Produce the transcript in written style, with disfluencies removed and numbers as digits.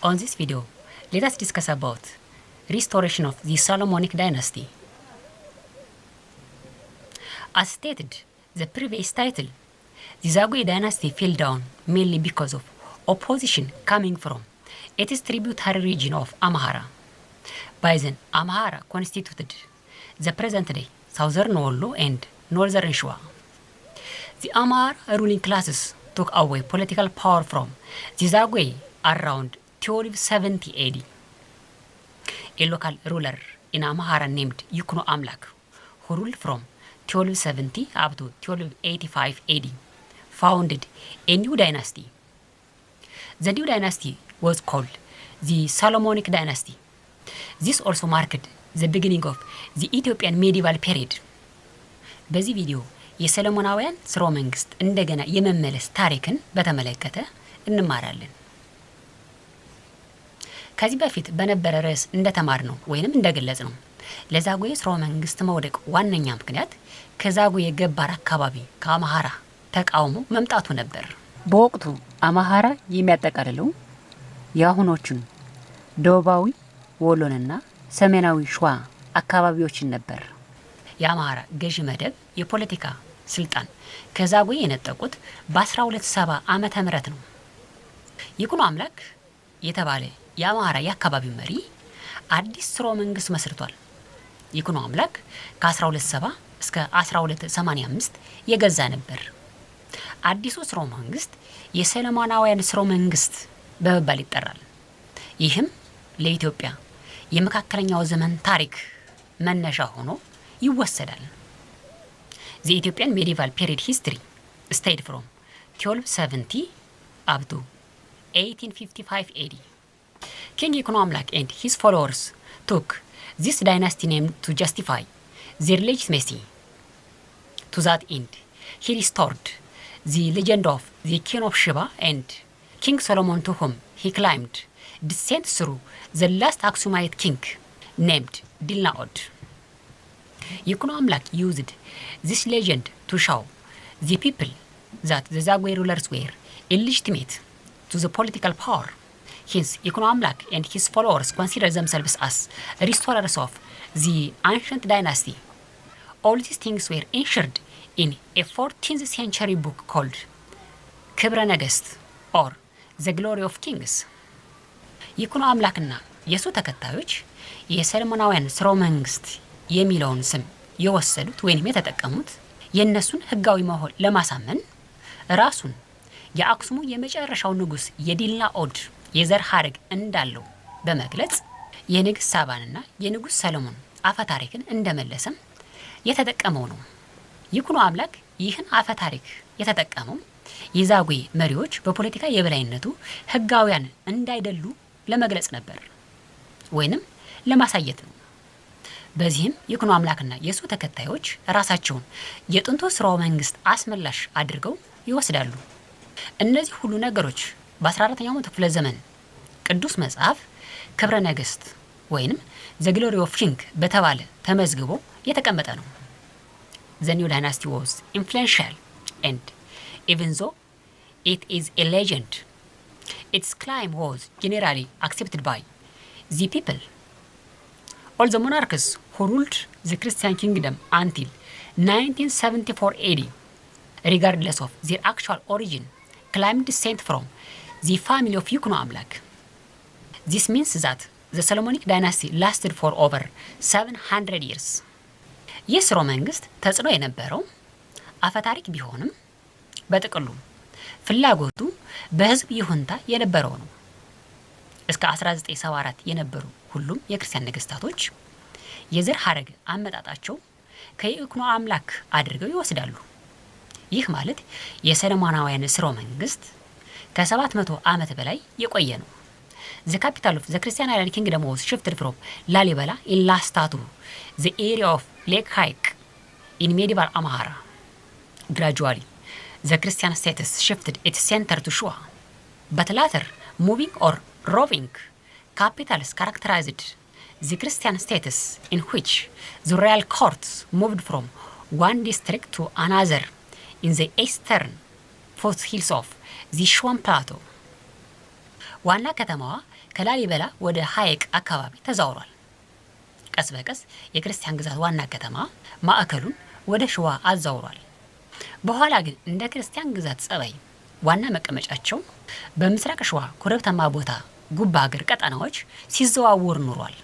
On this video, let us discuss about restoration of the Solomonic dynasty. As stated the previous title, the Zagwe dynasty fell down mainly because of opposition coming from its tributary region of Amhara. By then, Amhara constituted the present-day southern Wollo and northern Shua. The Amhara ruling classes took away political power from the Zagwe around 1270 AD. A local ruler in Amhara named Yikuno Amlak, who ruled from 1270 up to 1285 AD, founded a new dynasty. The new dynasty was called the Solomonic dynasty. This also marked the beginning of the Ethiopian medieval period. በዚህ ቪዲዮ የሰሎሞናውያን ስርወ መንግስት እንደገና የመመለስ ታሪክን በተመለከተ እንማራለን። ከዚህ በፊት በነበረ ርዕስ እንደተማርነው ወይንም እንደገለጽነው ለዛጉዌ ስርወ መንግስት መውደቅ ዋነኛ ምክንያት ከዛጉዌ ገባር አካባቢ ከአማሃራ ተቃውሞ መምጣቱ ነበር። በወቅቱ አማሃራ የሚያጠቃልለው የአሁኖቹን ደቡባዊ ወሎንና ሰሜናዊ ሸዋ አካባቢዎችን ነበር። የአማሃራ ገዢ መደብ የፖለቲካ ስልጣን ከዛጉዌ የነጠቁት በ1270 ዓመተ ምህረት ነው። ይኩኖ አምላክ የተባለ የአማሃራ የአካባቢው መሪ አዲስ ስርወ መንግስት መስርቷል። ይኩኖ አምላክ ከ1270 እስከ 1285 የገዛ ነበር። አዲሱ ስርወ መንግስት የሰሎሞናውያን ስርወ መንግስት በመባል ይጠራል። ይህም ለኢትዮጵያ የመካከለኛው ዘመን ታሪክ መነሻ ሆኖ ይወሰዳል። The Ethiopian medieval period history stayed from 1270 up to 1855 AD. King Yikuno Amlak and his followers took this dynasty name to justify their legitimacy. To that end, he restored the legend of the King of Sheba and King Solomon, to whom he claimed descent through the last Aksumite king named Dilnaod. Yikuno Amlak used this legend to show the people that the Zagwe rulers were illegitimate to the political power. Hence, Yikuno Amlak and his followers consider themselves as restorers of the ancient dynasty. All these things were ensured in a 14th century book called ክብረ ነገስት or the glory of kings. ይኩኖ አምላክና የሱ ተከታዮች የሰሎሞናውያን ስርወ መንግስት የሚለውን ስም የወሰዱት ወይንም የተጠቀሙት የነሱን ህጋዊ መሆን ለማሳመን ራሱን የአክሱሙ የመጨረሻው ንጉስ የዲልናኦድ የዘር ሐረግ እንዳለው በመግለጽ የንግስት ሳባንና የንጉስ ሰሎሞን አፈታሪክን እንደመለሰም የተጠቀመው ነው። ይኩኖ አምላክ ይህን አፈታሪክ የተጠቀመው የዛጉዌ መሪዎች በፖለቲካ የበላይነቱ ህጋውያን እንዳይደሉ ለመግለጽ ነበር ወይንም ለማሳየት ነው። በዚህም ይኩኖ አምላክና የሱ ተከታዮች ራሳቸውን የጥንቱ ስርወ መንግስት አስመላሽ አድርገው ይወስዳሉ። እነዚህ ሁሉ ነገሮች በ14ኛው መቶ ክፍለ ዘመን ቅዱስ መጽሐፍ ክብረ ነገስት ወይንም the glory of king በተባለ ተመዝግቦ የተቀመጠ ነው። The new dynasty was influential and even though it is a legend, its claim was generally accepted by the people. All the monarchs who ruled the Christian kingdom until 1974 AD, regardless of their actual origin, claimed descent from the family of Yikuno Amlak. This means that the Solomonic dynasty lasted for over 700 years. ይህ ስርወ መንግስት ተጽዕኖ የነበረው አፈታሪክ ቢሆንም በጥቅሉ ፍላጎቱ በህዝብ ይሁንታ የነበረው ነው። እስከ 1974 የነበሩ ሁሉም የክርስቲያን ነገስታቶች የዘር ሐረግ አመጣጣቸው ከይኩኖ አምላክ አድርገው ይወስዳሉ። ይህ ማለት የሰሎሞናውያን ስርወ መንግስት ከ700 ዓመት በላይ የቆየ ነው። The capital of the Christian Island Kingdom was shifted from Lalibela in Lasta to the area of Lake Haik in medieval Amhara. Gradually, the Christian status shifted its center to Shua, but later moving or roving capitals characterized the Christian status in which the royal courts moved from one district to another in the eastern foothills of the Shuan Plateau. ዋና ከተማዋ ከላሊበላ ወደ ሐይቅ አካባቢ ተዛውሯል። ቀስ በቀስ የክርስቲያን ግዛት ዋና ከተማ ማዕከሉን ወደ ሸዋ አዛውሯል። በኋላ ግን እንደ ክርስቲያን ግዛት ጸባይ ዋና መቀመጫቸው በምስራቅ ሸዋ ኮረብታማ ቦታ ጉባ ሀገር ቀጠናዎች ሲዘዋወር ኑሯል።